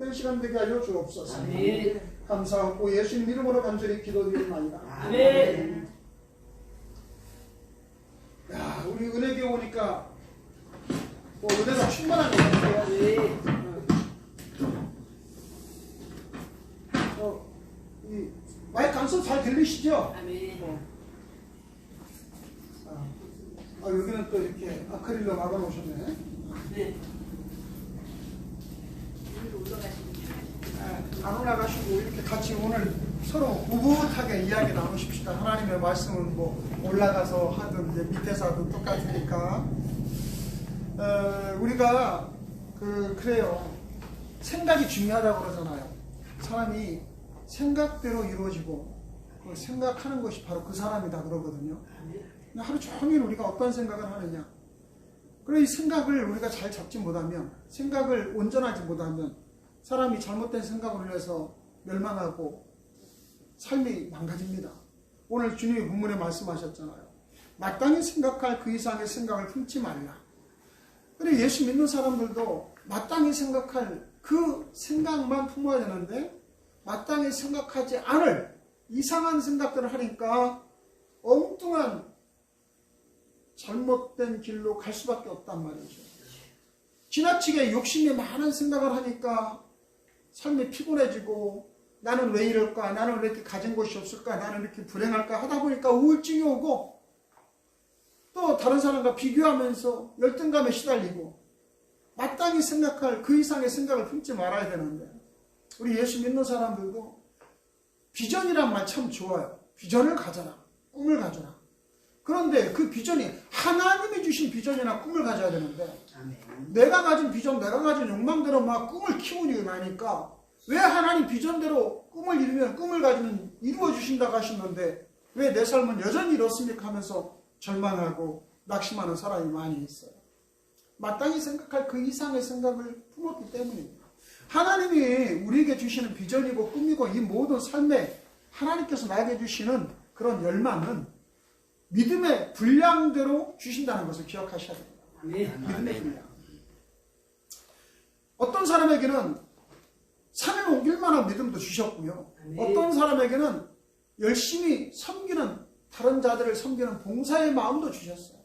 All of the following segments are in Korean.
복된 시간 되게 하여 주옵소서. 아멘. 감사하고 예수님 이름으로 간절히 기도드립니다. 아멘. 야, 우리 은혜교회 오니까 뭐 은혜가 충만한 것 같아요. 네. 이 마이크 안써 잘 들리시죠? 아멘. 여기는 또 이렇게 아크릴로 막아놓으셨네. 네. 위로 올라가시면 안 올라가시고 이렇게 같이 오늘 서로 묵묵하게 이야기 나누십시다. 하나님의 말씀은 뭐 올라가서 하든 이제 밑에서 하든 똑같으니까. 우리가 그래요. 생각이 중요하다고 그러잖아요. 사람이 생각대로 이루어지고 그 생각하는 것이 바로 그 사람이다 그러거든요. 하루 종일 우리가 어떤 생각을 하느냐. 그래 이 생각을 우리가 잘 잡지 못하면, 생각을 온전하지 못하면 사람이 잘못된 생각으로 인해서 멸망하고 삶이 망가집니다. 오늘 주님이 본문에 말씀하셨잖아요. 마땅히 생각할 그 이상의 생각을 품지 말라. 그래 예수 믿는 사람들도 마땅히 생각할 그 생각만 품어야 되는데 마땅히 생각하지 않을 이상한 생각들을 하니까 엉뚱한 잘못된 길로 갈 수밖에 없단 말이죠. 지나치게 욕심이 많은 생각을 하니까 삶이 피곤해지고, 나는 왜 이럴까, 나는 왜 이렇게 가진 것이 없을까, 나는 이렇게 불행할까 하다 보니까 우울증이 오고, 또 다른 사람과 비교하면서 열등감에 시달리고, 마땅히 생각할 그 이상의 생각을 품지 말아야 되는데, 우리 예수 믿는 사람들도 비전이란 말 참 좋아요. 비전을 가져라, 꿈을 가져라. 그런데 그 비전이 하나님이 주신 비전이나 꿈을 가져야 되는데, 내가 가진 비전, 내가 가진 욕망대로 막 꿈을 키우니 나니까 왜 하나님 비전대로 꿈을 이루면, 꿈을 가지면 이루어 주신다고 하시는데 왜 내 삶은 여전히 이렇습니까 하면서 절망하고 낙심하는 사람이 많이 있어요. 마땅히 생각할 그 이상의 생각을 품었기 때문입니다. 하나님이 우리에게 주시는 비전이고 꿈이고 이 모든 삶에 하나님께서 나에게 주시는 그런 열망은 믿음의 분량대로 주신다는 것을 기억하셔야 됩니다. 믿음의 분량. 어떤 사람에게는 산을 옮길 만한 믿음도 주셨고요. 어떤 사람에게는 열심히 섬기는, 다른 자들을 섬기는 봉사의 마음도 주셨어요.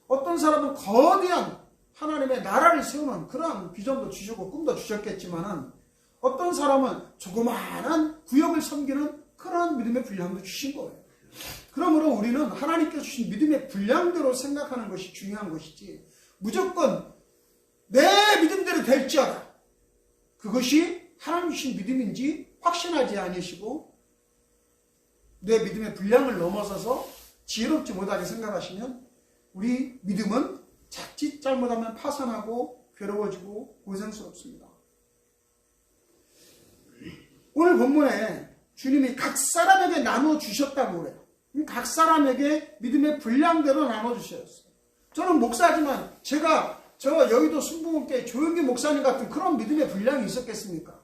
어떤 사람은 거대한 하나님의 나라를 세우는 그러한 비전도 주시고 꿈도 주셨겠지만은, 어떤 사람은 조그마한 구역을 섬기는 그런 믿음의 분량도 주신 거예요. 그러므로 우리는 하나님께서 주신 믿음의 분량대로 생각하는 것이 중요한 것이지, 무조건 내 믿음대로 될지어다, 그것이 하나님 주신 믿음인지 확신하지 않으시고 내 믿음의 분량을 넘어서서 지혜롭지 못하게 생각하시면 우리 믿음은 자칫 잘못하면 파산하고 괴로워지고 고생스럽습니다. 오늘 본문에 주님이 각 사람에게 나눠주셨다고 그래요. 각 사람에게 믿음의 분량대로 나눠주셨어요. 저는 목사지만 제가 여의도 순복음교회 조영기 목사님 같은 그런 믿음의 분량이 있었겠습니까?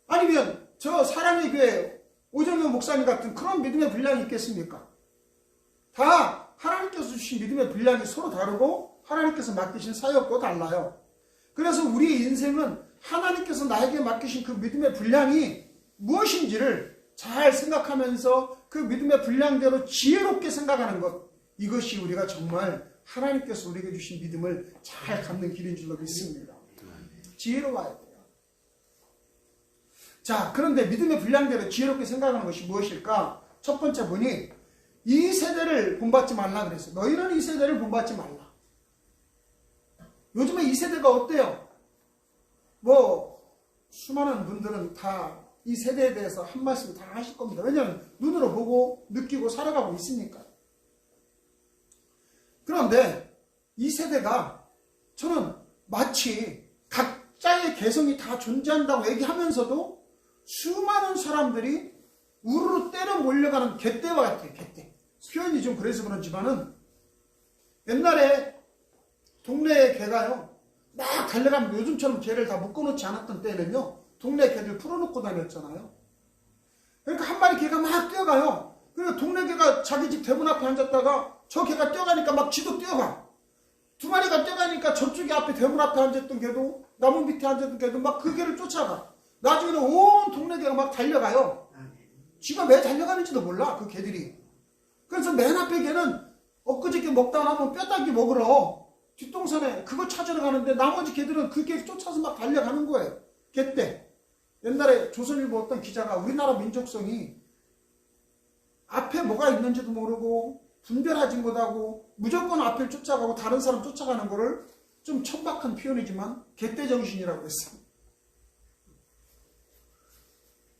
아니면 저 사랑의 교회 오정현 목사님 같은 그런 믿음의 분량이 있겠습니까? 다 하나님께서 주신 믿음의 분량이 서로 다르고 하나님께서 맡기신 사역도 달라요. 그래서 우리의 인생은 하나님께서 나에게 맡기신 그 믿음의 분량이 무엇인지를 잘 생각하면서 그 믿음의 분량대로 지혜롭게 생각하는 것, 이것이 우리가 정말 하나님께서 우리에게 주신 믿음을 잘 갖는 길인 줄로 믿습니다. 지혜로워야 돼요. 자, 그런데 믿음의 분량대로 지혜롭게 생각하는 것이 무엇일까? 첫 번째 분이 이 세대를 본받지 말라 그랬어요. 너희는 이 세대를 본받지 말라. 요즘에 이 세대가 어때요? 수많은 분들은 다 이 세대에 대해서 한 말씀 다 하실 겁니다. 왜냐하면 눈으로 보고 느끼고 살아가고 있으니까. 그런데 이 세대가, 저는 마치 각자의 개성이 다 존재한다고 얘기하면서도 수많은 사람들이 우르르 때려 몰려가는 개떼와 같아요. 개떼. 표현이 좀 그래서 그런지만은, 옛날에 동네에 개가요 막 달려가면, 요즘처럼 개를 다 묶어놓지 않았던 때는요 동네 개들 풀어놓고 다녔잖아요. 그러니까 한 마리 개가 막 뛰어가요. 그리고 동네 개가 자기 집 대문 앞에 앉았다가 저 개가 뛰어가니까 막 지도 뛰어가. 두 마리가 뛰어가니까 저쪽에 앞에 대문 앞에 앉았던 개도 나무 밑에 앉았던 개도 막 그 개를 쫓아가. 나중에는 온 동네 개가 막 달려가요. 쥐가 왜 달려가는지도 몰라, 그 개들이. 그래서 맨 앞에 개는 엊그저께 먹다 남은 뼈다귀 먹으러 뒷동산에 그거 찾으러 가는데 나머지 개들은 그 개 쫓아서 막 달려가는 거예요. 개 때. 옛날에 조선일보 어떤 기자가 우리나라 민족성이 앞에 뭐가 있는지도 모르고 분별하지 못하고 무조건 앞을 쫓아가고 다른 사람 쫓아가는 거를 좀 천박한 표현이지만 개떼 정신이라고 했어.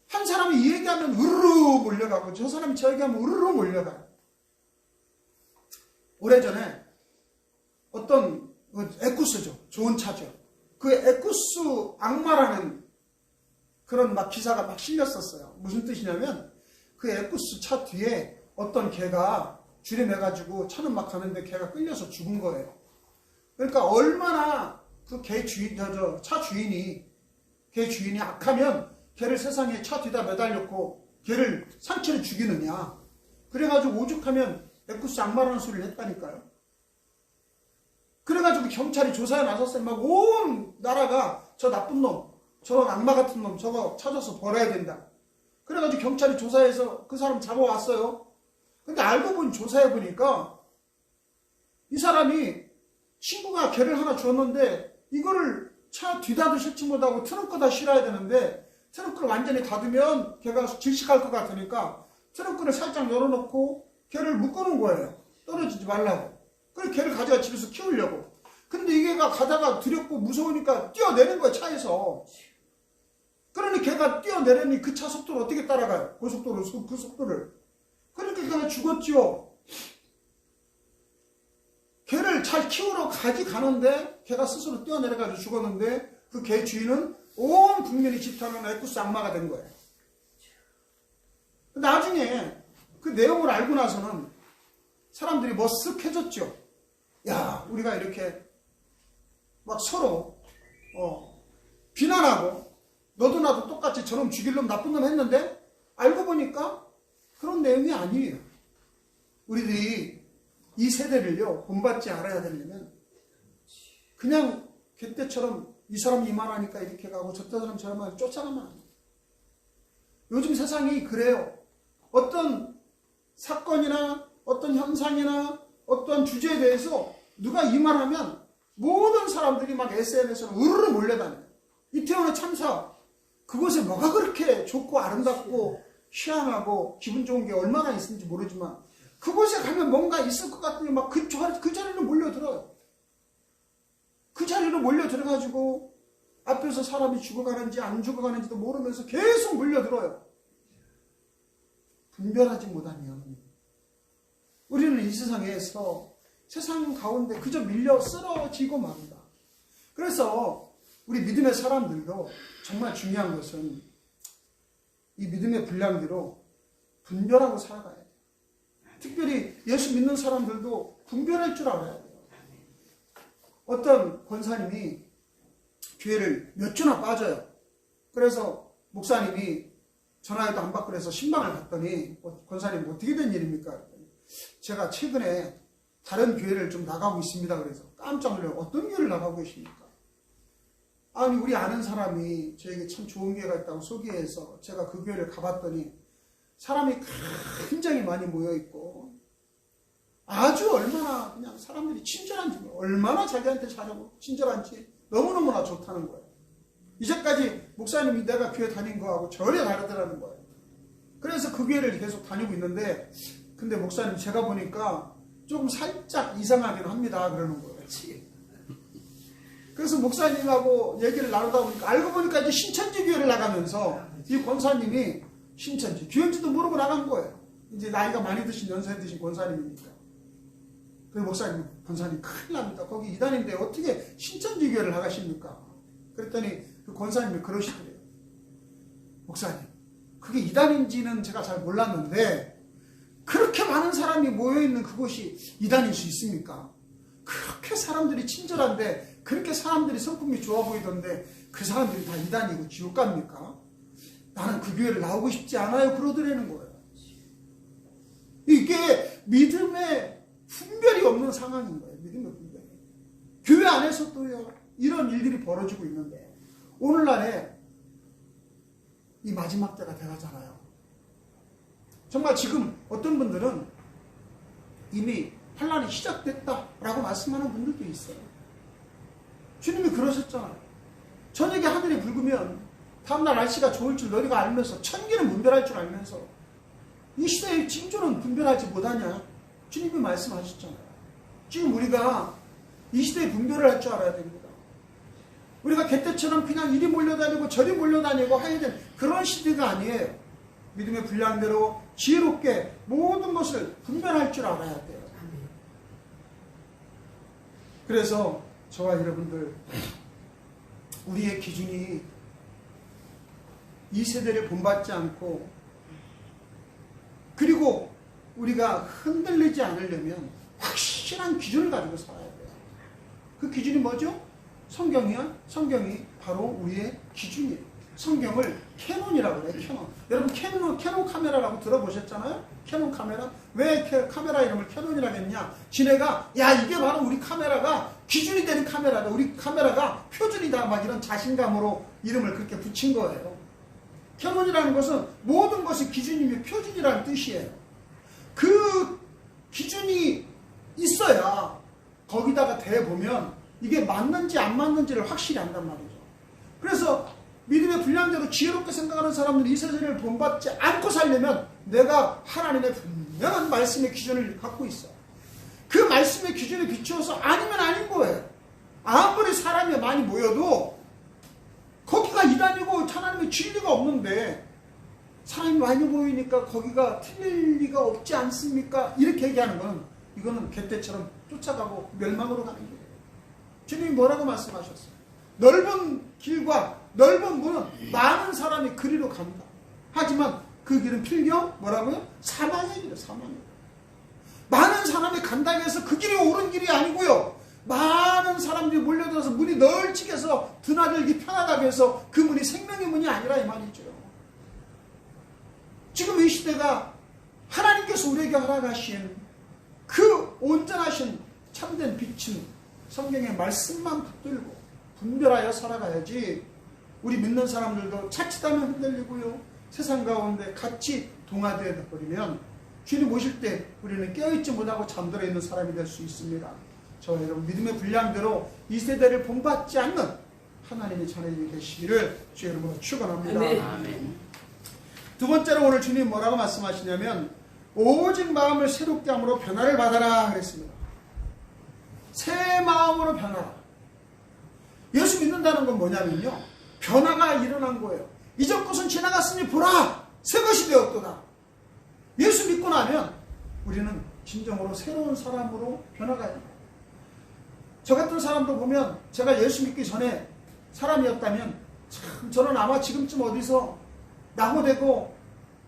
한 사람이 이 얘기하면 우르르 몰려가고 저 사람이 저 얘기하면 우르르 몰려가요. 오래전에 어떤 에쿠스죠. 좋은 차죠. 그 에쿠스 악마라는 그런 막 기사가 막 실렸었어요. 무슨 뜻이냐면 그 에쿠스 차 뒤에 어떤 개가 줄에 매가지고 차는 막 가는데 개가 끌려서 죽은 거예요. 그러니까 얼마나 그 개 주인, 차 주인이, 개 주인이 악하면 개를 세상에 차 뒤다 매달렸고 개를 상체를 죽이느냐. 그래가지고 오죽하면 에쿠스 악마라는 소리를 했다니까요. 그래가지고 경찰이 조사에 나섰어요. 막 온 나라가 저 나쁜 놈, 저 악마 같은 놈 저거 찾아서 벌어야 된다. 그래가지고 경찰이 조사해서 그 사람 잡아왔어요. 근데 알고 보니 조사해보니까 이 사람이 친구가 개를 하나 주었는데 이거를 차 뒤다도 싫지 못하고 트렁크다 실어야 되는데 트렁크를 완전히 닫으면 걔가 질식할 것 같으니까 트렁크를 살짝 열어놓고 개를 묶어놓은 거예요. 떨어지지 말라고. 그래서 개를 가져가 집에서 키우려고. 근데 이 개가 가다가 두렵고 무서우니까 뛰어내린 거예요, 차에서. 그러니 걔가 뛰어내려니 그 차 속도를 어떻게 따라가요? 고속도로, 그 속도를. 그러니까 걔가 죽었죠. 개를 잘 키우러 가는데 걔가 스스로 뛰어내려가지고 죽었는데 그 개 주인은 온 국민이 질투하는 에쿠스 악마가 된 거예요. 나중에 그 내용을 알고 나서는 사람들이 머쓱해졌죠. 야, 우리가 이렇게 막 서로 비난하고 너도 나도 똑같이 저놈 죽일 놈 나쁜 놈 했는데 알고 보니까 그런 내용이 아니에요. 우리들이 이 세대를요 본받지 알아야 되려면 그냥 그때처럼 이 사람이 이만하니까 이렇게 가고 저 사람 저런 말 쫓아가면 안 돼요. 요즘 세상이 그래요. 어떤 사건이나 어떤 현상이나 어떤 주제에 대해서 누가 이 말하면 모든 사람들이 막 SNS로 우르르 몰려다녀요. 이태원의 참사 그곳에 뭐가 그렇게 좋고 아름답고 희한하고 기분 좋은 게 얼마나 있는지 모르지만 그곳에 가면 뭔가 있을 것 같으니 막 그 자리로 몰려들어요. 그 자리로 몰려들어가지고 앞에서 사람이 죽어가는지 안 죽어가는지도 모르면서 계속 몰려들어요. 분별하지 못하면 우리는 이 세상에서 세상 가운데 그저 밀려 쓰러지고 맙니다. 그래서 우리 믿음의 사람들도 정말 중요한 것은 이 믿음의 분량대로 분별하고 살아가야 돼요. 특별히 예수 믿는 사람들도 분별할 줄 알아야 돼요. 어떤 권사님이 교회를 몇 주나 빠져요. 그래서 목사님이 전화해도 안 받고 그래서 신방을 갔더니 권사님 어떻게 된 일입니까? 제가 최근에 다른 교회를 좀 나가고 있습니다. 그래서 깜짝 놀라요. 어떤 교회를 나가고 계십니까? 아니 우리 아는 사람이 저에게 참 좋은 교회가 있다고 소개해서 제가 그 교회를 가봤더니 사람이 굉장히 많이 모여있고 아주 얼마나 그냥 사람들이 친절한지 얼마나 자기한테 잘하고 친절한지 너무너무나 좋다는 거예요. 이제까지 목사님이 내가 교회 다닌 거하고 전혀 다르더라는 거예요. 그래서 그 교회를 계속 다니고 있는데 근데 목사님 제가 보니까 조금 살짝 이상하긴 합니다 그러는 거예요. 그래서 목사님하고 얘기를 나누다 보니까 알고 보니까 이제 신천지 교회를 나가면서 이 권사님이 신천지 교회인지도 모르고 나간 거예요. 이제 나이가 많이 드신 연세 드신 권사님이니까. 그래서 목사님 권사님 큰일 납니다. 거기 이단인데 어떻게 신천지 교회를 나가십니까? 그랬더니 그 권사님이 그러시더래요. 목사님 그게 이단인지는 제가 잘 몰랐는데 그렇게 많은 사람이 모여있는 그곳이 이단일 수 있습니까? 그렇게 사람들이 친절한데 그렇게 사람들이 성품이 좋아 보이던데 그 사람들이 다 이단이고 지옥 갑니까? 나는 그 교회를 나오고 싶지 않아요. 그러더라는 거예요. 이게 믿음의 분별이 없는 상황인 거예요. 믿음의 분별이. 교회 안에서도요. 이런 일들이 벌어지고 있는데 오늘날에 이 마지막 때가 돼가잖아요. 정말 지금 어떤 분들은 이미 환란이 시작됐다라고 말씀하는 분들도 있어요. 주님이 그러셨잖아요. 저녁에 하늘이 붉으면 다음날 날씨가 좋을 줄 너희가 알면서 천기는 분별할 줄 알면서 이 시대의 징조는 분별하지 못하냐? 주님이 말씀하셨잖아요. 지금 우리가 이 시대의 분별을 할 줄 알아야 됩니다. 우리가 개떼처럼 그냥 이리 몰려다니고 저리 몰려다니고 하야 되는 그런 시대가 아니에요. 믿음의 분량대로 지혜롭게 모든 것을 분별할 줄 알아야 돼요. 그래서 저와 여러분들 우리의 기준이 이 세대를 본받지 않고 그리고 우리가 흔들리지 않으려면 확실한 기준을 가지고 살아야 돼요. 그 기준이 뭐죠? 성경이야. 성경이 바로 우리의 기준이에요. 성경을 캐논이라고 해요. 캐논. 여러분 캐논 카메라라고 들어보셨잖아요? 캐논 카메라. 왜 카메라 이름을 캐논이라고 했냐? 지네가 야 이게 바로 우리 카메라가 기준이 되는 카메라다. 우리 카메라가 표준이다. 막 이런 자신감으로 이름을 그렇게 붙인 거예요. 캐논이라는 것은 모든 것이 기준이며 표준이라는 뜻이에요. 그 기준이 있어야 거기다가 대보면 이게 맞는지 안 맞는지를 확실히 안단 말이죠. 그래서 믿음의 분량대로 지혜롭게 생각하는 사람들이 이 세상을 본받지 않고 살려면 내가 하나님의 분명한 말씀의 기준을 갖고 있어. 그 말씀의 기준에 비추어서 아니면 아닌 거예요. 아무리 사람이 많이 모여도 거기가 이단이고 하나님의 진리가 없는데 사람이 많이 모이니까 거기가 틀릴 리가 없지 않습니까? 이렇게 얘기하는 건 이거는 개떼처럼 쫓아가고 멸망으로 가는 거예요. 주님이 뭐라고 말씀하셨어요? 넓은 길과 넓은 문은 많은 사람이 그리로 간다. 하지만 그 길은 필경 뭐라고요? 사망의 길이에요. 사망의 길. 많은 사람이 간다고 해서 그 길이 옳은 길이 아니고요. 많은 사람들이 몰려들어서 문이 널찍 해서 드나들기 편하다고 해서 그 문이 생명의 문이 아니라 이 말이죠. 지금 이 시대가 하나님께서 우리에게 허락하신 그 온전하신 참된 빛은 성경의 말씀만 붙들고 분별하여 살아가야지 우리 믿는 사람들도 자칫하면 흔들리고요. 세상 가운데 같이 동화되어 버리면 주님 오실 때 우리는 깨어있지 못하고 잠들어 있는 사람이 될 수 있습니다. 저와 여러분 믿음의 분량대로 이 세대를 본받지 않는 하나님이 전해지게 되시기를 주의 이름으로 축원합니다. 아멘. 두 번째로 오늘 주님 뭐라고 말씀하시냐면 오직 마음을 새롭게 함으로 변화를 받아라 그랬습니다. 새 마음으로 변화라. 예수 믿는다는 건 뭐냐면요. 변화가 일어난 거예요. 이전 것은 지나갔으니 보라 새 것이 되었도다. 예수 믿고 나면 우리는 진정으로 새로운 사람으로 변화가야 됩니다. 저 같은 사람도 보면 제가 예수 믿기 전에 사람이었다면 참 저는 아마 지금쯤 어디서 낙오되고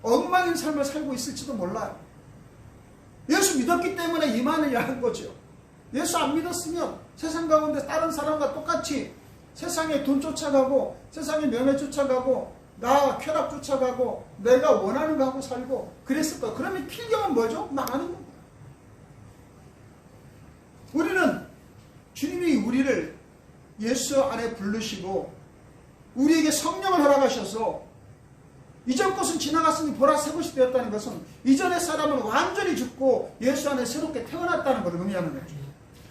엉망인 삶을 살고 있을지도 몰라요. 예수 믿었기 때문에 이만을 야한 거죠. 예수 안 믿었으면 세상 가운데 다른 사람과 똑같이 세상에 돈 쫓아가고 세상에 명예 쫓아가고 나 쾌락 쫓아가고 내가 원하는 거 하고 살고 그랬을 거예요. 그러면 필경은 뭐죠? 망하는 겁니다. 우리는 주님이 우리를 예수 안에 부르시고 우리에게 성령을 허락하셔서 이전 것은 지나갔으니 보라 새 것이 되었다는 것은 이전의 사람은 완전히 죽고 예수 안에 새롭게 태어났다는 것을 의미하는 거죠.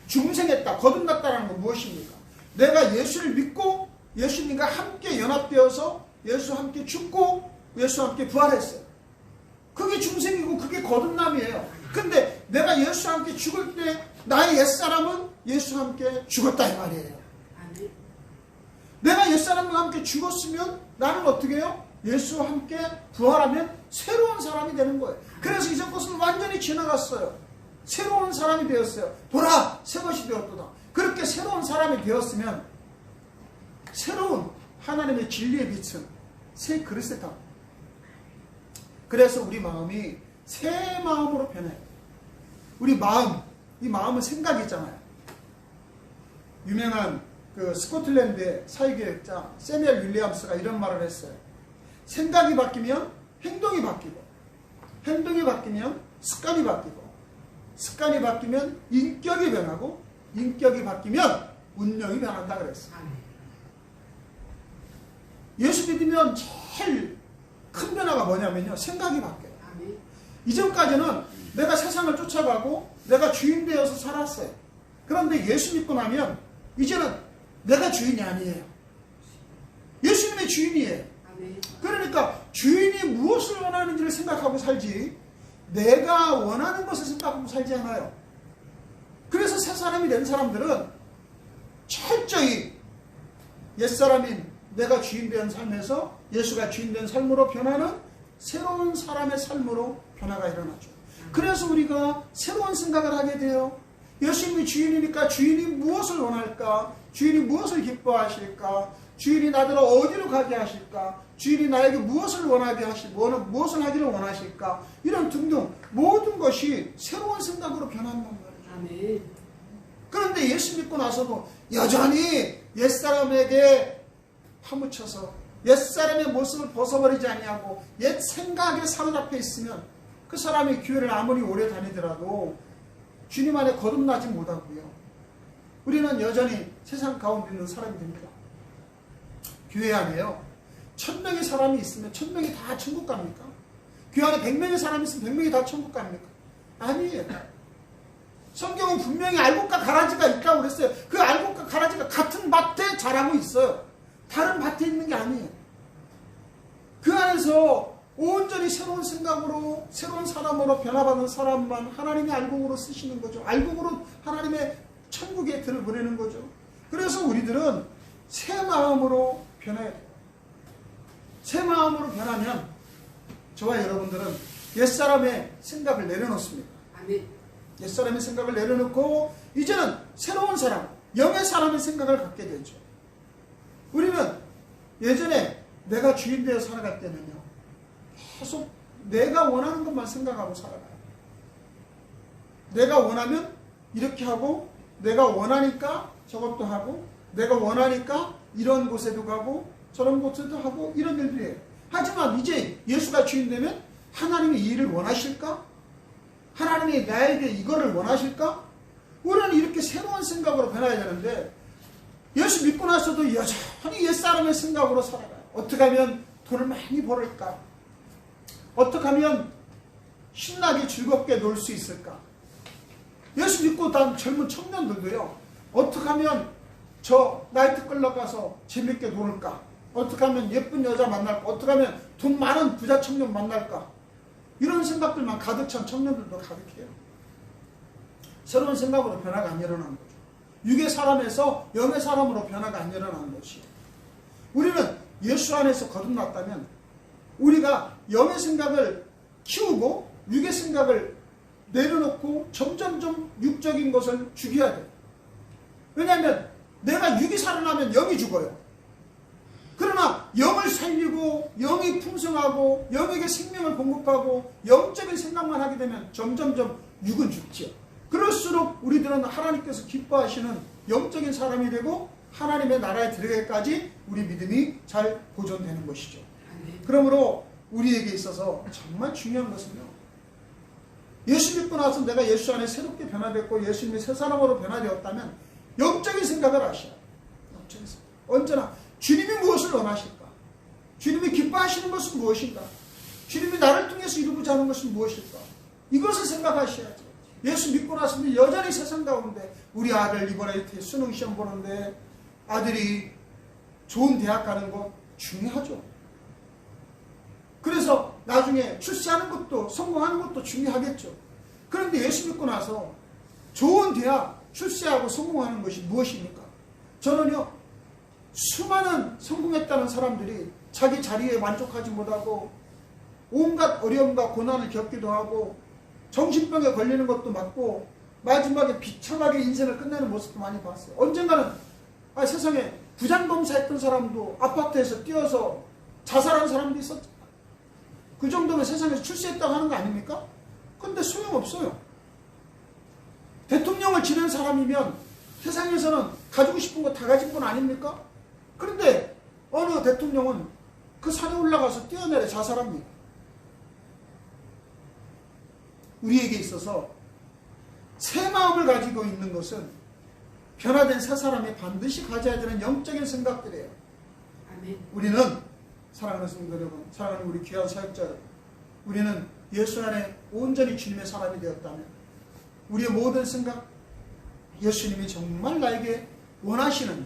중생했다, 거듭났다는 건 무엇입니까? 내가 예수를 믿고 예수님과 함께 연합되어서 예수와 함께 죽고 예수와 함께 부활했어요. 그게 중생이고 그게 거듭남이에요. 근데 내가 예수와 함께 죽을 때 나의 옛사람은 예수와 함께 죽었다 이 말이에요. 내가 옛사람과 함께 죽었으면 나는 어떻게 해요? 예수와 함께 부활하면 새로운 사람이 되는 거예요. 그래서 이전 것은 완전히 지나갔어요. 새로운 사람이 되었어요. 보라 새 것이 되었도다. 그렇게 새로운 사람이 되었으면 새로운 하나님의 진리의 빛은 새 그릇에 담. 그래서 우리 마음이 새 마음으로 변해요. 우리 마음, 이 마음은 생각이잖아요. 유명한 그 스코틀랜드의 사회교육자 세뮤얼 윌리엄스가 이런 말을 했어요. 생각이 바뀌면 행동이 바뀌고 행동이 바뀌면 습관이 바뀌고 습관이 바뀌면 인격이 변하고 인격이 바뀌면 운명이 변한다 그랬어요. 아멘. 예수 믿으면 제일 큰 변화가 뭐냐면요. 생각이 바뀌어요. 아멘. 이전까지는 내가 세상을 쫓아가고 내가 주인 되어서 살았어요. 그런데 예수 믿고 나면 이제는 내가 주인이 아니에요. 예수님의 주인이에요. 아멘. 그러니까 주인이 무엇을 원하는지를 생각하고 살지 내가 원하는 것을 생각하고 살지 않아요. 그래서 새 사람이 된 사람들은 철저히 옛사람인 내가 주인 된 삶에서 예수가 주인 된 삶으로 변하는 새로운 사람의 삶으로 변화가 일어나죠. 그래서 우리가 새로운 생각을 하게 돼요. 예수님이 주인이니까 주인이 무엇을 원할까? 주인이 무엇을 기뻐하실까? 주인이 나더러 어디로 가게 하실까? 주인이 나에게 무엇을 원하게 하시고 무엇을 하기를 원하실까? 이런 등등 모든 것이 새로운 생각으로 변한단 말이죠. 아멘. 그런데 예수 믿고 나서도 여전히 옛사람에게 파묻혀서 옛사람의 모습을 벗어버리지 아니하고 옛 생각에 사로잡혀 있으면 그 사람이 교회를 아무리 오래 다니더라도 주님 안에 거듭나지 못하고요. 우리는 여전히 세상 가운데 있는 사람이 됩니다. 교회 안에요. 1000명의 사람이 있으면 1000명이 다 천국 갑니까? 교회 안에 100명의 사람이 있으면 100명이 다 천국 갑니까? 아니에요. 성경은 분명히 알곡과 가라지가 있다고 그랬어요. 그 알곡과 가라지가 같은 밭에 자라고 있어요. 다른 밭에 있는 게 아니에요. 그 안에서 온전히 새로운 생각으로 새로운 사람으로 변화받는 사람만 하나님의 알곡으로 쓰시는 거죠. 알곡으로 하나님의 천국에 들어보내는 거죠. 그래서 우리들은 새 마음으로 변해야 돼요. 새 마음으로 변하면 저와 여러분들은 옛사람의 생각을 내려놓습니다. 아멘. 옛사람의 생각을 내려놓고 이제는 새로운 사람, 영의 사람의 생각을 갖게 되죠. 우리는 예전에 내가 주인 되어 살아갈 때는요. 계속 내가 원하는 것만 생각하고 살아가요. 내가 원하면 이렇게 하고 내가 원하니까 저것도 하고 내가 원하니까 이런 곳에도 가고 저런 곳에도 하고 이런 일들이에요. 하지만 이제 예수가 주인 되면 하나님이 이 일을 원하실까? 하나님이 나에게 이거를 원하실까? 우리는 이렇게 새로운 생각으로 변해야 되는데 예수 믿고 나서도 여전히 옛사람의 생각으로 살아가요. 어떻게 하면 돈을 많이 벌을까? 어떻게 하면 신나게 즐겁게 놀 수 있을까? 예수 믿고 난 젊은 청년들도요. 어떻게 하면 저 나이트클럽 가서 재밌게 놀을까? 어떻게 하면 예쁜 여자 만날까? 어떻게 하면 돈 많은 부자 청년 만날까? 이런 생각들만 가득 찬 청년들도 가득해요. 새로운 생각으로 변화가 안 일어나는 거죠. 육의 사람에서 영의 사람으로 변화가 안 일어나는 것이에요. 우리는 예수 안에서 거듭났다면 우리가 영의 생각을 키우고 육의 생각을 내려놓고 점점점 육적인 것을 죽여야 돼요. 왜냐하면 내가 육이 살아나면 영이 죽어요. 그러나 영을 살리고 영이 풍성하고 영에게 생명을 공급하고 영적인 생각만 하게 되면 점점점 육은 죽지요. 그럴수록 우리들은 하나님께서 기뻐하시는 영적인 사람이 되고 하나님의 나라에 들어가기까지 우리 믿음이 잘 보존되는 것이죠. 그러므로 우리에게 있어서 정말 중요한 것은요. 예수 믿고 나서 내가 예수 안에 새롭게 변화됐고 예수님의 새 사람으로 변화되었다면 영적인 생각을 하셔야 해요. 영적인 생각. 언제나 주님이 무엇을 원하실까? 주님이 기뻐하시는 것은 무엇인가? 주님이 나를 통해서 이루고자 하는 것은 무엇일까? 이것을 생각하셔야죠. 예수 믿고 나서도 여전히 세상 가운데 우리 아들 이번에 수능 시험 보는데 아들이 좋은 대학 가는 거 중요하죠. 그래서 나중에 출세하는 것도 성공하는 것도 중요하겠죠. 그런데 예수 믿고 나서 좋은 대학 출세하고 성공하는 것이 무엇입니까? 저는요. 수많은 성공했다는 사람들이 자기 자리에 만족하지 못하고 온갖 어려움과 고난을 겪기도 하고 정신병에 걸리는 것도 맞고 마지막에 비참하게 인생을 끝내는 모습도 많이 봤어요. 언젠가는 세상에 부장검사했던 사람도 아파트에서 뛰어서 자살한 사람도 있었죠. 그 정도면 세상에서 출세했다고 하는 거 아닙니까? 근데 소용없어요. 대통령을 지낸 사람이면 세상에서는 가지고 싶은 거 다 가진 분 아닙니까? 그런데 어느 대통령은 그 산에 올라가서 뛰어내려 자살합니다. 우리에게 있어서 새 마음을 가지고 있는 것은 변화된 새 사람이 반드시 가져야 되는 영적인 생각들이에요. 아멘. 우리는 사랑하는 성도 여러분, 사랑하는 우리 귀한 사역자 여러분, 우리는 예수 안에 온전히 주님의 사람이 되었다면 우리의 모든 생각, 예수님이 정말 나에게 원하시는,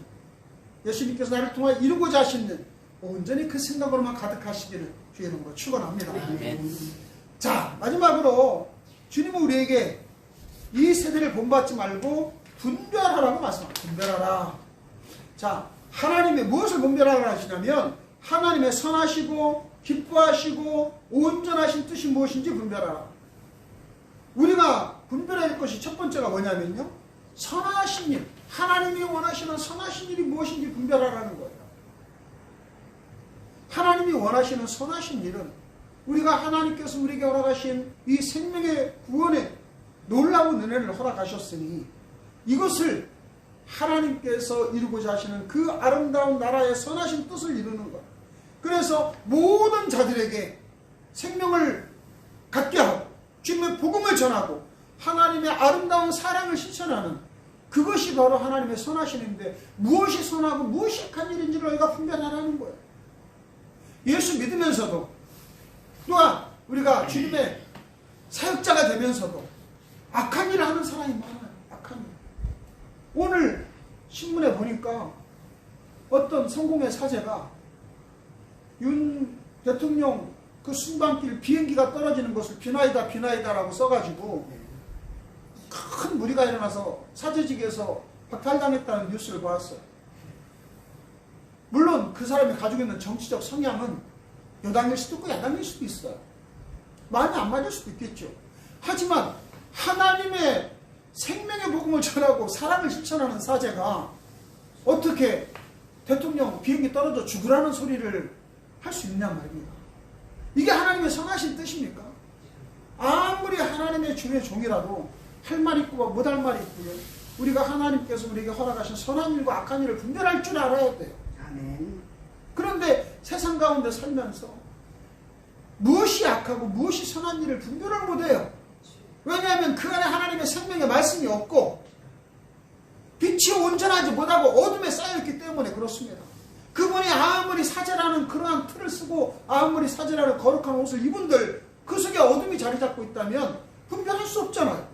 예수님께서 나를 통하여 이루고자 하시는 온전히 그 생각으로만 가득하시기를 주의 이름으로 축원합니다. 자, 마지막으로 주님은 우리에게 이 세대를 본받지 말고 분별하라고 말씀합니다. 분별하라. 자, 하나님의 무엇을 분별하라 하시냐면 하나님의 선하시고 기뻐하시고 온전하신 뜻이 무엇인지 분별하라. 우리가 분별해야 할 것이 첫 번째가 뭐냐면요, 선하신 일, 하나님이 원하시는 선하신 일이 무엇인지 분별하라는 거예요. 하나님이 원하시는 선하신 일은 우리가 하나님께서 우리에게 허락하신 이 생명의 구원의 놀라운 은혜를 허락하셨으니 이것을 하나님께서 이루고자 하시는 그 아름다운 나라의 선하신 뜻을 이루는 것. 그래서 모든 자들에게 생명을 갖게 하고 주님의 복음을 전하고 하나님의 아름다운 사랑을 실천하는 그것이 바로 하나님의 선하신 일인데 무엇이 선하고 무엇이 악한 일인지를 우리가 분별하라는 거예요. 예수 믿으면서도 또한 우리가 주님의 사역자가 되면서도 악한 일을 하는 사람이 많아요. 악한 일. 오늘 신문에 보니까 어떤 성공의 사제가 윤 대통령 그 순방길 비행기가 떨어지는 것을 비나이다 비나이다라고 써가지고 큰 무리가 일어나서 사제직에서 박탈당했다는 뉴스를 보았어요. 물론 그 사람이 가지고 있는 정치적 성향은 여당일 수도 있고 야당일 수도 있어요. 많이 안 맞을 수도 있겠죠. 하지만 하나님의 생명의 복음을 전하고 사랑을 실천하는 사제가 어떻게 대통령 비행기 떨어져 죽으라는 소리를 할 수 있냐 말입니다. 이게 하나님의 선하신 뜻입니까? 아무리 하나님의 주의 종이라도 할 말 있고 못할 말이 있고요. 우리가 하나님께서 우리에게 허락하신 선한 일과 악한 일을 분별할 줄 알아야 돼요. 아멘. 그런데 세상 가운데 살면서 무엇이 악하고 무엇이 선한 일을 분별을 못해요. 왜냐하면 그 안에 하나님의 생명의 말씀이 없고 빛이 온전하지 못하고 어둠에 쌓여있기 때문에 그렇습니다. 그분이 아무리 사제라는 그러한 틀을 쓰고 아무리 사제라는 거룩한 옷을 입은들 그 속에 어둠이 자리 잡고 있다면 분별할 수 없잖아요.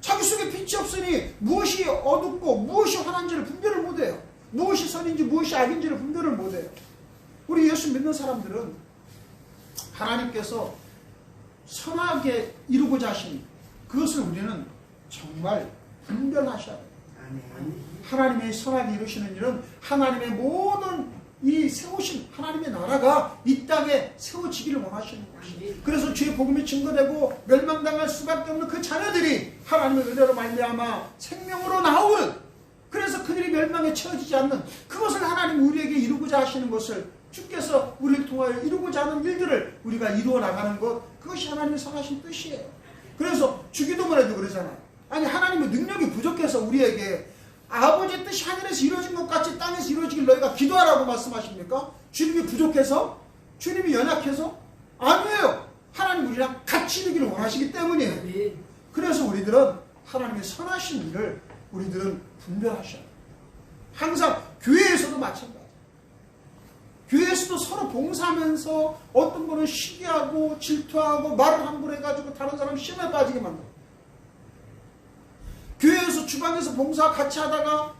자기 속에 빛이 없으니 무엇이 어둡고 무엇이 환한지를 분별을 못해요. 무엇이 선인지 무엇이 악인지를 분별을 못해요. 우리 예수 믿는 사람들은 하나님께서 선하게 이루고자 하신 그것을 우리는 정말 분별하셔야 돼요. 아멘. 하나님의 선하게 이루시는 일은 하나님의 모든 이 세우신 하나님의 나라가 이 땅에 세워지기를 원하시는 것이에요. 그래서 주의 복음이 증거되고 멸망당할 수밖에 없는 그 자녀들이 하나님의 은혜로 말미암아 생명으로 나오는, 그래서 그들이 멸망에 처해지지 않는 그것을 하나님 우리에게 이루고자 하시는 것을 주께서 우리를 통하여 이루고자 하는 일들을 우리가 이루어 나가는 것, 그것이 하나님의 선하신 뜻이에요. 그래서 주기도문에도 그러잖아요. 아니 하나님의 능력이 부족해서 우리에게 아버지의 뜻이 하늘에서 이루어진 것 같이 땅에서 이루어지길 너희가 기도하라고 말씀하십니까? 주님이 부족해서? 주님이 연약해서? 아니에요. 하나님 우리랑 같이 이루기를 원하시기 때문이에요. 아멘. 그래서 우리들은 하나님의 선하신 일을 우리들은 분별하셔야 돼요. 항상 교회에서도 마찬가지예요. 교회에서도 서로 봉사하면서 어떤 분은 시기하고 질투하고 말을 함부로 해가지고 다른 사람 시험에 빠지게 만들어요. 교회에서 주방에서 봉사 같이 하다가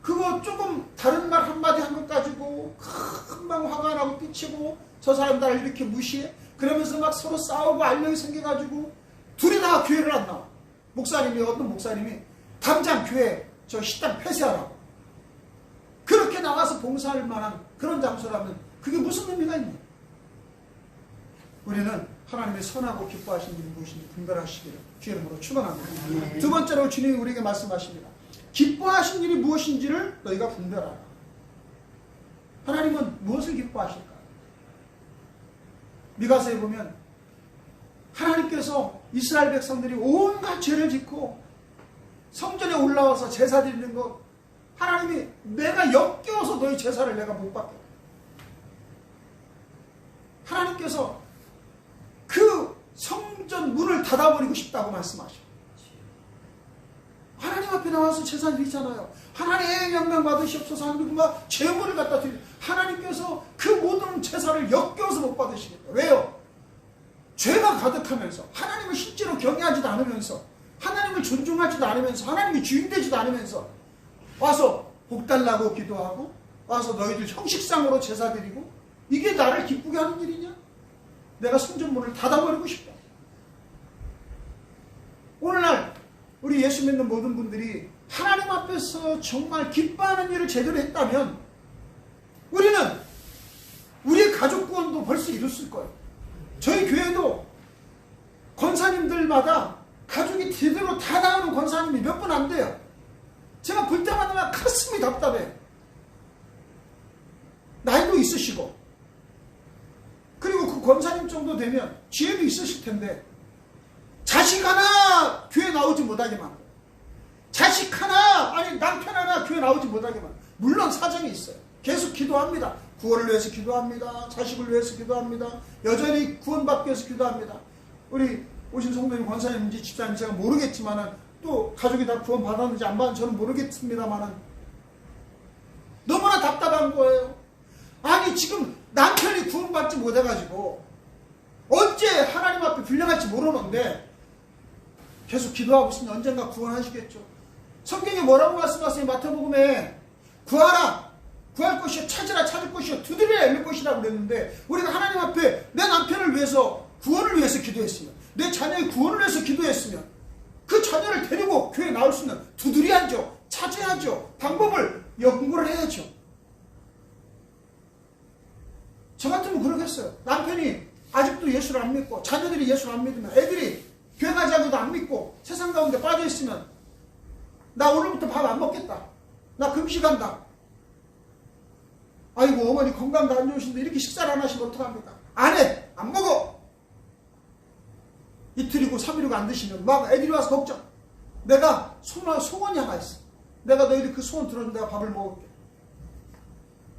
그거 조금 다른 말 한마디 한 것 가지고 금방 화가 나고 삐치고 저 사람 나를 이렇게 무시해? 그러면서 막 서로 싸우고 알력이 생겨가지고 둘이 다 교회를 안 나와. 목사님이, 어떤 목사님이 당장 교회 저 식당 폐쇄하라고. 그렇게 나가서 봉사할 만한 그런 장소라면 그게 무슨 의미가 있냐? 우리는 하나님의 선하고 기뻐하신 일이 무엇인지 분별하시기를 주의 이름으로 축원합니다. 두 번째로 주님이 우리에게 말씀하십니다. 기뻐하신 일이 무엇인지를 너희가 분별하라. 하나님은 무엇을 기뻐하실까? 미가서에 보면 하나님께서 이스라엘 백성들이 온갖 죄를 짓고 성전에 올라와서 제사 드리는 것, 하나님이 내가 역겨워서 너희 제사를 내가 못 받게. 하나님께서 그 성전 문을 닫아버리고 싶다고 말씀하셔. 하나님 앞에 나와서 제사 드리잖아요. 하나님의 명령 받으시옵소서 하는 막 제물을 갖다 드리고 하나님께서 그 모든 제사를 역겨워서 못 받으시겠다. 왜요? 죄가 가득하면서 하나님을 실제로 경외하지도 않으면서 하나님을 존중하지도 않으면서 하나님이 주인되지도 않으면서 와서 복 달라고 기도하고 와서 너희들 형식상으로 제사 드리고 이게 나를 기쁘게 하는 일이냐? 내가 성전문을 닫아버리고 싶다. 오늘날 우리 예수 믿는 모든 분들이 하나님 앞에서 정말 기뻐하는 일을 제대로 했다면 우리는 우리의 가족 구원도 벌써 이뤘을 거예요. 저희 교회도 권사님들마다 가족이 제대로 다 나오는 권사님이 몇 분 안 돼요. 제가 볼 때마다 가슴이 답답해요. 나이도 있으시고 그리고 그 권사님 정도 되면 지혜도 있으실 텐데 자식 하나 교회 나오지 못하게 만들어요. 자식 하나 아니 남편 하나 교회 나오지 못하게 만들어요. 물론 사정이 있어요. 계속 기도합니다. 구원을 위해서 기도합니다. 자식을 위해서 기도합니다. 여전히 구원받기 위해서 기도합니다. 우리 오신 성도님 권사님인지 집사님 제가 모르겠지만은 또 가족이 다 구원 받았는지 안 받았는지 저는 모르겠습니다만은 너무나 답답한 거예요. 아니 지금 남편이 구원받지 못해가지고 언제 하나님 앞에 빌려갈지 모르는데 계속 기도하고 있으면 언젠가 구원하시겠죠. 성경에 뭐라고 말씀하세요? 마태복음에 구하라 구할 것이요 찾으라 찾을 것이요 두드리라 열릴 것이라고 그랬는데 우리가 하나님 앞에 내 남편을 위해서 구원을 위해서 기도했으면 내 자녀의 구원을 위해서 기도했으면 그 자녀를 데리고 교회에 나올 수 있는 두드려야죠. 찾아야죠. 방법을 연구를 해야죠. 저 같으면 그러겠어요. 남편이 아직도 예수를 안 믿고 자녀들이 예수를 안 믿으면 애들이 교회 가자고도 안 믿고 세상 가운데 빠져있으면 나 오늘부터 밥 안 먹겠다. 나 금식한다. 아이고 어머니 건강도 안 좋으신데 이렇게 식사를 안 하시면 어떡합니까? 안 해! 안 먹어! 이틀이고 3일이고 안 드시면 막 애들이 와서 걱정. 내가 소원이 하나 있어. 내가 너희들 그 소원 들어주면 내가 밥을 먹을게.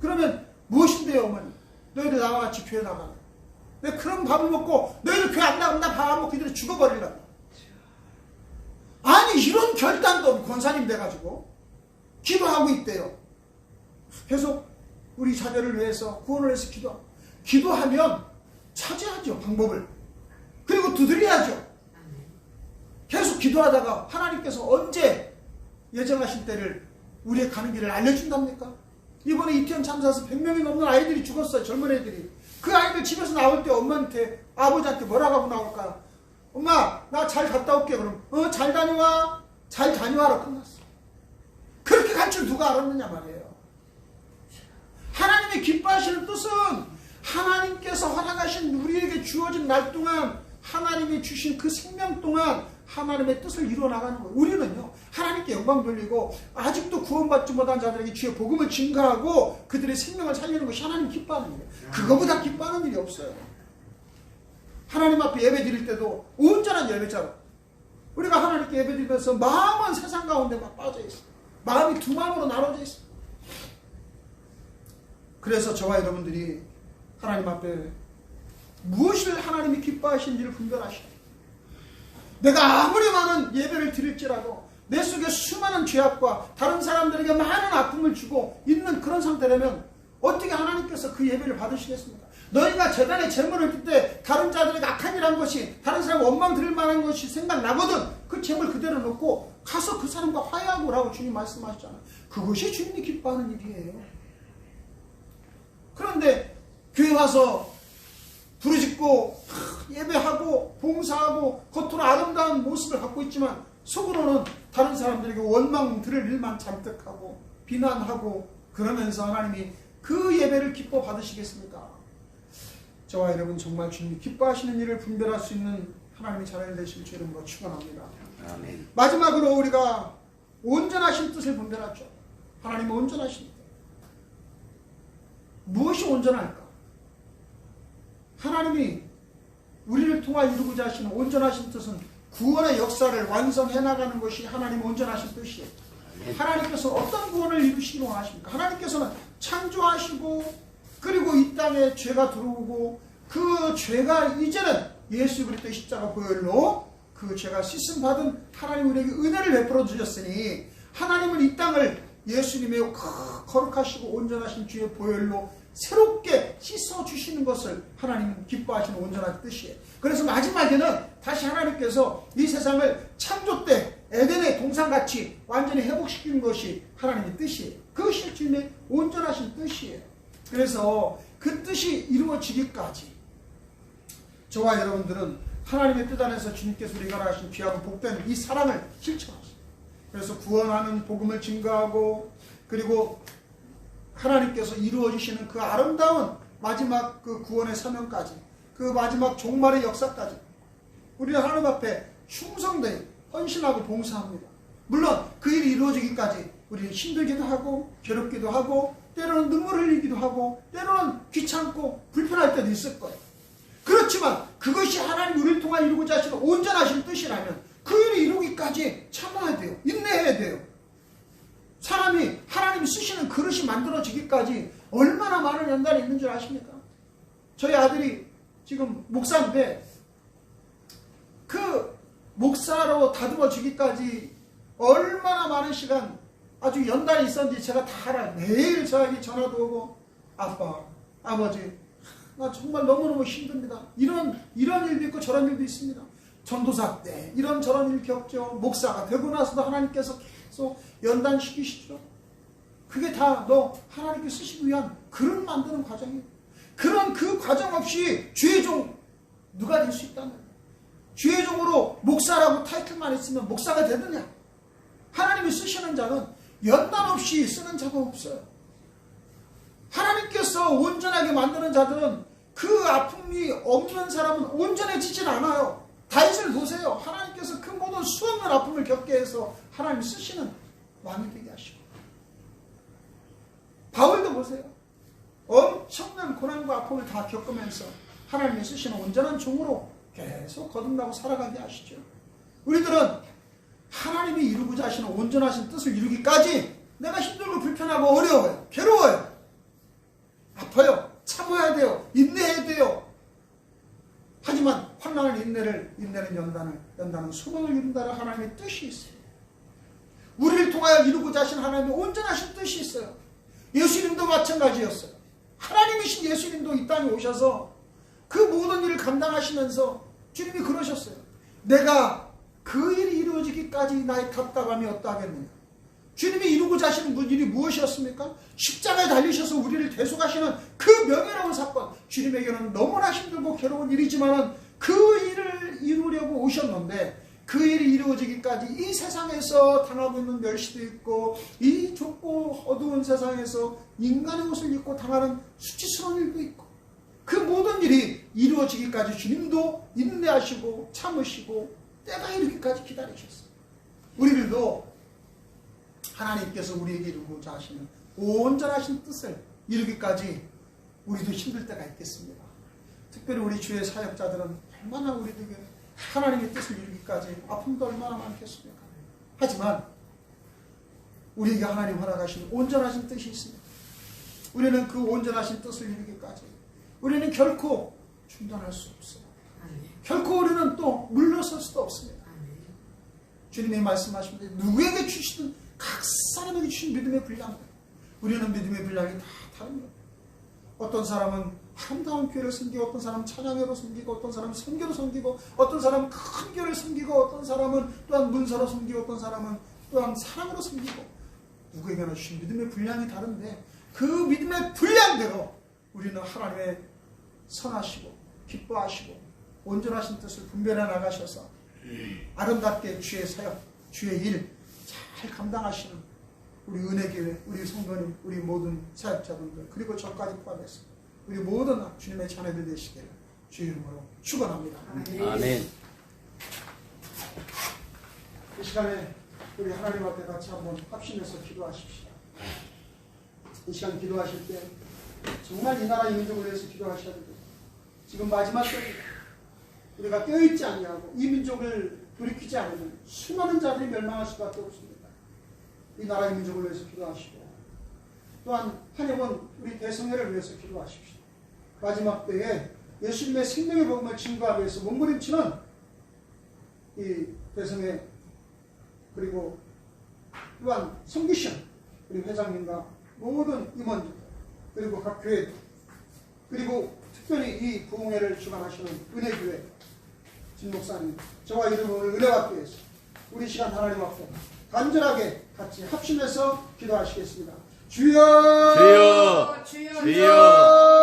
그러면 무엇인데요 어머니? 너희들 나와 같이 교회 나가라. 내가 그런 밥을 먹고 너희들 교회 안 나가면 나 밥 안 먹고 이들을 죽어버리려고. 아니 이런 결단도 없는 권사님 돼가지고 기도하고 있대요. 계속 우리 자녀를 위해서 구원을 위해서 기도하면 찾아야죠 방법을. 그리고 두드려야죠. 계속 기도하다가 하나님께서 언제 예정하신 때를 우리의 가는 길을 알려준답니까? 이번에 이태원 참사에서 100명이 넘는 아이들이 죽었어요. 젊은 애들이. 그 아이들 집에서 나올 때 엄마한테 아버지한테 뭐라고 하고 나올까요? 엄마 나 잘 갔다 올게. 그럼 잘 다녀와. 잘 다녀와로 끝났어. 그렇게 갈 줄 누가 알았느냐 말이에요. 하나님이 기뻐하시는 뜻은 하나님께서 허락하신 우리에게 주어진 날 동안 하나님이 주신 그 생명 동안 하나님의 뜻을 이루어나가는 거예요. 우리는요 하나님께 영광 돌리고 아직도 구원받지 못한 자들에게 주의 복음을 증가하고 그들의 생명을 살리는 것이 하나님 기뻐하는 일이에요. 그거보다 기뻐하는 일이 없어요. 하나님 앞에 예배 드릴 때도 온전한 예배자로 우리가 하나님께 예배 드리면서 마음은 세상 가운데 막 빠져있어요. 마음이 두 마음으로 나눠져 있어요. 그래서 저와 여러분들이 하나님 앞에 무엇을 하나님이 기뻐하시는지를 분별하시오. 내가 아무리 많은 예배를 드릴지라도 내 속에 수많은 죄악과 다른 사람들에게 많은 아픔을 주고 있는 그런 상태라면 어떻게 하나님께서 그 예배를 받으시겠습니까? 너희가 재단에 재물을 줄 때 다른 자들에게 악한 일한 것이 다른 사람 원망 들을 만한 것이 생각나거든 그 재물 그대로 놓고 가서 그 사람과 화해하고 라고 주님 말씀하셨잖아요. 그것이 주님이 기뻐하는 일이에요. 그런데 교회 와서 부르짖고 예배하고 봉사하고 겉으로 아름다운 모습을 갖고 있지만 속으로는 다른 사람들에게 원망 들을 일만 잔뜩하고 비난하고 그러면서 하나님이 그 예배를 기뻐 받으시겠습니까? 저와 여러분 정말 주님이 기뻐하시는 일을 분별할 수 있는 하나님의 자녀를 되시길 주 이름으로 축원합니다. 아멘. 마지막으로 우리가 온전하신 뜻을 분별하죠. 하나님은 온전하신 뜻. 무엇이 온전할까? 하나님이 우리를 통하여 이루고자 하시는 온전하신 뜻은 구원의 역사를 완성해 나가는 것이 하나님의 온전하신 뜻이에요. 하나님께서 어떤 구원을 이루시기로 원하십니까? 하나님께서는 창조하시고 그리고 이 땅에 죄가 들어오고 그 죄가 이제는 예수 그리스도의 십자가 보혈로 그 죄가 씻음 받은 하나님 우리에게 은혜를 베풀어 주셨으니 하나님은 이 땅을 예수님의 거룩하시고 온전하신 주의 보혈로 새롭게 씻어주시는 것을 하나님은 기뻐하시는 온전한 뜻이에요. 그래서 마지막에는 다시 하나님께서 이 세상을 창조 때 에덴의 동산같이 완전히 회복시키는 것이 하나님의 뜻이에요. 그것이 주님의 온전하신 뜻이에요. 그래서 그 뜻이 이루어지기까지 저와 여러분들은 하나님의 뜻 안에서 주님께서 우리가 하신 귀하고 복된 이 사랑을 실천하세요. 그래서 구원하는 복음을 증거하고 그리고 하나님께서 이루어주시는 그 아름다운 마지막 그 구원의 사명까지 그 마지막 종말의 역사까지 우리는 하나님 앞에 충성되어 헌신하고 봉사합니다. 물론 그 일이 이루어지기까지 우리는 힘들기도 하고 괴롭기도 하고 때로는 눈물을 흘리기도 하고 때로는 귀찮고 불편할 때도 있을 거예요. 그렇지만 그것이 하나님 우리를 통해 이루고자 하시는 온전하신 뜻이라면 그 일이 이루기까지 참아야 돼요. 인내해야 돼요. 사람이 하나님이 쓰시는 그릇이 만들어지기까지 얼마나 많은 연단이 있는 줄 아십니까? 저희 아들이 지금 목사인데 그 목사로 다듬어지기까지 얼마나 많은 시간 아주 연단이 있었는지 제가 다 알아요. 매일 저에게 전화도 오고 아빠, 아버지 나 정말 너무너무 힘듭니다. 이런 일도 있고 저런 일도 있습니다. 전도사 때 이런저런 일 겪죠. 목사가 되고 나서도 하나님께서 계속 연단시키시죠. 그게 다 너 하나님께 쓰시기 위한 그릇 만드는 과정이에요. 그런 그 과정 없이 주의 종 누가 될 수 있다는 거예요. 주의 종으로 목사라고 타이틀만 있으면 목사가 되느냐? 하나님이 쓰시는 자는 연단 없이 쓰는 자가 없어요. 하나님께서 온전하게 만드는 자들은 그 아픔이 없는 사람은 온전해지질 않아요. 다윗을 보세요. 하나님께서 그 모든 수없는 아픔을 겪게 해서 하나님 쓰시는 왕이 되게 하시고 바울도 보세요. 엄청난 고난과 아픔을 다 겪으면서 하나님이 쓰시는 온전한 종으로 계속 거듭나고 살아가게 하시죠. 우리들은 하나님이 이루고자 하시는 온전하신 뜻을 이루기까지 내가 힘들고 불편하고 어려워요. 괴로워요. 아파요. 참아야 돼요. 인내해야 돼요. 하지만 환난을 인내는 연단은 소망을 이룬다는 하나님의 뜻이 있어요. 우리를 통하여 이루고자 하시는 하나님의 온전하신 뜻이 있어요. 예수님도 마찬가지였어요. 하나님이신 예수님도 이 땅에 오셔서 그 모든 일을 감당하시면서 주님이 그러셨어요. 내가 그 일이 이루어지기까지 나의 답답함이 어떠하겠느냐. 주님이 이루고자 하시는 일이 무엇이었습니까? 십자가에 달리셔서 우리를 대속하시는 그 명예로운 사건. 주님에게는 너무나 힘들고 괴로운 일이지만 그 일을 이루려고 오셨는데 그 일이 이루어지기까지 이 세상에서 당하고 있는 멸시도 있고 이 좁고 어두운 세상에서 인간의 옷을 입고 당하는 수치스러운 일도 있고 그 모든 일이 이루어지기까지 주님도 인내하시고 참으시고 때가 이르기까지 기다리셨어요. 우리들도 하나님께서 우리에게 이루고자 하시는 온전하신 뜻을 이루기까지 우리도 힘들 때가 있겠습니다. 특별히 우리 주의 사역자들은 얼마나 우리에게 하나님의 뜻을 이루기까지 아픔도 얼마나 많겠습니까? 하지만 우리에게 하나님 허락하신 온전하신 뜻이 있습니다. 우리는 그 온전하신 뜻을 이루기까지 우리는 결코 중단할 수 없어요. 결코 우리는 또 물러설 수도 없습니다. 주님이 말씀하십니다. 누구에게 주시든 각 사람에게 주신 믿음의 분량, 우리는 믿음의 분량이 다 다릅니다. 어떤 사람은 아름다운 교회를 섬기고 어떤 사람은 찬양회로 섬기고 어떤 사람은 선교로 섬기고 어떤 사람은 큰 교회를 섬기고 어떤 사람은 또한 문서로 섬기고 어떤 사람은 또한 사랑으로 섬기고 누구에게나 주신 믿음의 분량이 다른데 그 믿음의 분량대로 우리는 하나님의 선하시고 기뻐하시고 온전하신 뜻을 분별해 나가셔서 아름답게 주의 사역, 주의 일 잘 감당하시는 우리 은혜교회, 우리 성도님, 우리 모든 사역자분들 그리고 저까지 포함해서 우리 모든 주님의 자녀들 되시기를 주의 이름으로 축원합니다. 아멘. 이 시간에 우리 하나님 앞에 같이 한번 합심해서 기도하십시다. 이 시간 기도하실 때 정말 이 나라 이 민족을 위해서 기도하셔야 됩니다. 지금 마지막 때입니다. 우리가 깨어있지 아니하고 이 민족을 돌이키지 않으면 수많은 자들이 멸망할 수밖에 없습니다. 이 나라 이 민족을 위해서 기도하시고 또한 한해번 우리 대성회를 위해서 기도하십시오. 마지막 때에 예수님의 생명의 복음을 증거하기 위해서 몸부림치는 이 대성회 그리고 또한 성기시험 우리 회장님과 모든 임원들 그리고 각 교회들 그리고 특별히 이 부흥회를 주관하시는 은혜교회 진 목사님 저와 이름으로 오늘 은혜 받기 위해서 우리 시간 하나님 앞에 간절하게 같이 합심해서 기도하시겠습니다. 주여 주여 주여 주여